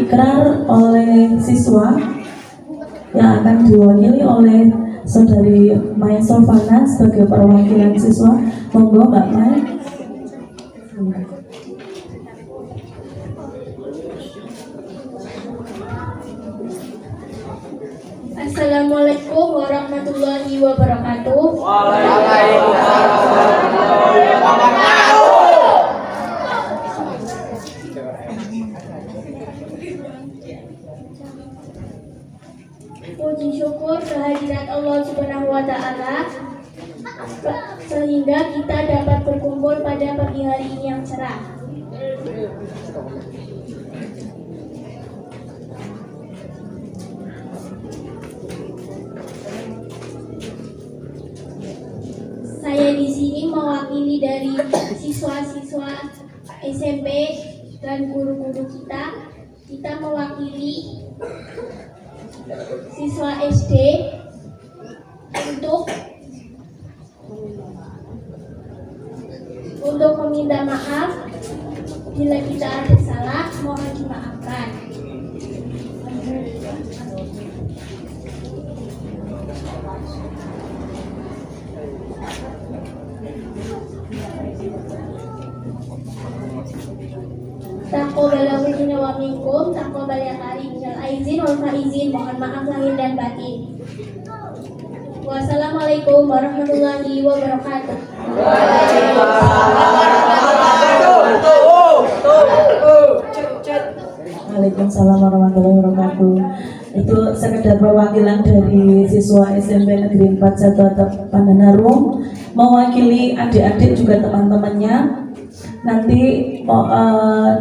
ikrar oleh siswa yang akan diwakili oleh Saudari Mai Solvana sebagai perwakilan siswa. Monggo Mbak Mai. Assalamualaikum warahmatullahi wabarakatuh. Waalaikumsalam warahmatullahi wabarakatuh. Puji syukur kehadirat Allah Subhanahu wa Ta'ala sehingga kita dapat berkumpul pada pagi hari ini yang cerah. Saya di sini mewakili dari siswa-siswa SMP dan guru-guru kita. Kita mewakili siswa SD untuk meminta maaf bila kita ada salah, mohon dimaafkan. Taqabbalallahu minna wa minkum, taqabbal ya karim, minal aizin wal faizin, mohon maaf lahir dan batin. Wassalamualaikum warahmatullahi wabarakatuh. Waalaikumsalam warahmatullahi wabarakatuh. Itu sekedar perwakilan dari siswa SMP Negeri 41 Pandanarung mewakili adik-adik juga teman-temannya. Nanti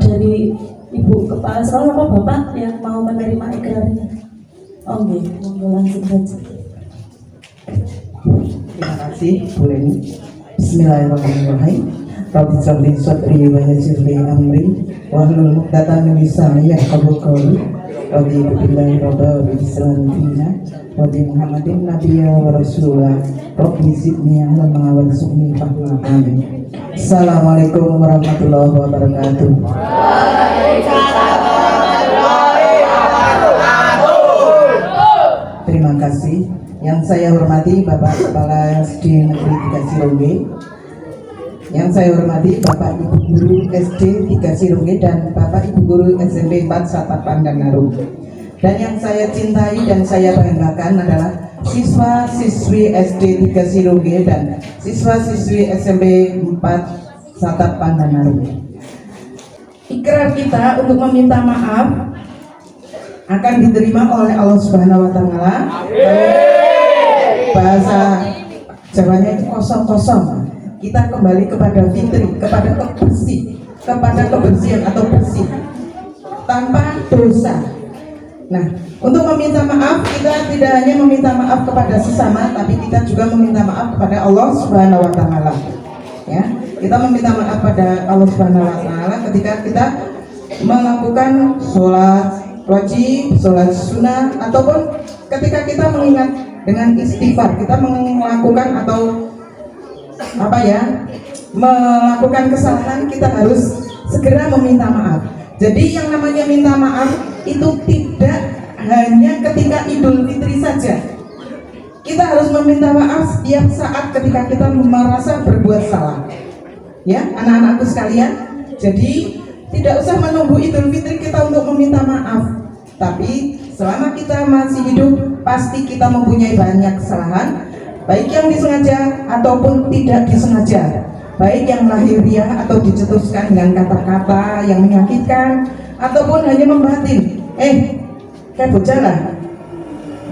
dari Ibu Kepala Sekolah apa Bapak yang mau menerima ikrarnya? Oke, monggo langsung saja. Terima kasih Bu Leni. Bismillahirrahmanirrahim. Rabbi sholli sadri wa yassir li amri wahlul 'uqdatam min lisani yafqahu qawli. Rabbi billahi rabba wa bismillahir rahmanir wa bi Muhammadin nabiyya wa rasulah. Rabbi zidni ilma warzuqni fahma. Amin. Assalamualaikum warahmatullahi wabarakatuh. Waalaikumsalam warahmatullahi wabarakatuh. Terima kasih. Yang saya hormati Bapak Kepala SD Negeri 3 Sirongge, yang saya hormati Bapak Ibu Guru SD 3 Sirongge dan Bapak Ibu Guru SMP 4 Sapat Pandanarung. Dan yang saya cintai dan saya banggakan adalah siswa-siswi SD 3 Sirongge dan siswa-siswi SMP 4 Sapat Pandanarung. Ikrar kita untuk meminta maaf akan diterima oleh Allah Subhanahu wa Ta'ala. Bahasa Jawanya itu kosong-kosong. Kita kembali kepada fitri, kepada kebersihan atau bersih tanpa dosa. Nah, untuk meminta maaf kita tidak hanya meminta maaf kepada sesama, tapi kita juga meminta maaf kepada Allah Subhanahu wa Ta'ala. Ya, kita meminta maaf pada Allah Subhanahu wa Ta'ala ketika kita melakukan sholat wajib, sholat sunnah, ataupun ketika kita mengingat dengan istighfar, kita melakukan atau melakukan kesalahan, kita harus segera meminta maaf. Jadi yang namanya minta maaf itu tidak hanya ketika Idul Fitri saja. Kita harus meminta maaf setiap saat ketika kita merasa berbuat salah. Ya, anak-anakku sekalian. Jadi tidak usah menunggu Idul Fitri kita untuk meminta maaf. Tapi selama kita masih hidup, pasti kita mempunyai banyak kesalahan, baik yang disengaja ataupun tidak disengaja, baik yang lahiriah atau dicetuskan dengan kata-kata yang menyakitkan, ataupun hanya membatin. Kayak bocah lah.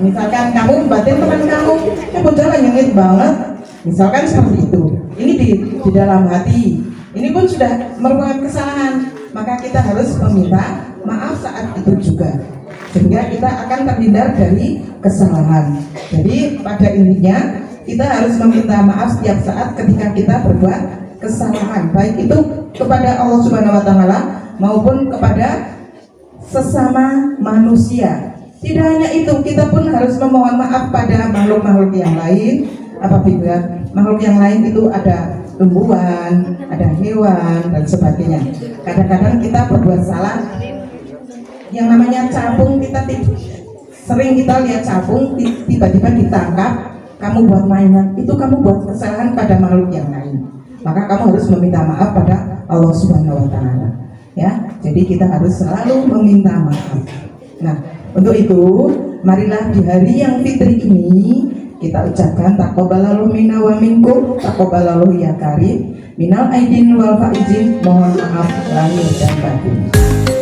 Misalkan kamu batin teman kamu, kayak bocah lah nyengit banget. Misalkan seperti itu. Ini di dalam hati. Ini pun sudah merupakan kesalahan. Maka kita harus meminta maaf saat itu juga, sehingga kita akan terhindar dari kesalahan. Jadi pada intinya kita harus meminta maaf setiap saat ketika kita berbuat kesalahan, baik itu kepada Allah Subhanahu wa Ta'ala maupun kepada sesama manusia. Tidak hanya itu, kita pun harus memohon maaf pada makhluk-makhluk yang lain. Apabila makhluk yang lain itu ada tumbuhan, ada hewan dan sebagainya. Kadang-kadang kita berbuat salah yang namanya capung, sering kita lihat capung tiba-tiba ditangkap, kamu buat mainan, itu kamu buat kesalahan pada makhluk yang lain. Maka kamu harus meminta maaf pada Allah Subhanahu wa Ta'ala. Ya, jadi kita harus selalu meminta maaf. Nah, untuk itu, marilah di hari yang fitri ini kita ucapkan taqabbalallahu minna wa minkum, taqabbalallahu ya karim, minal aidin wal faizin, mohon maaf lahir dan batin.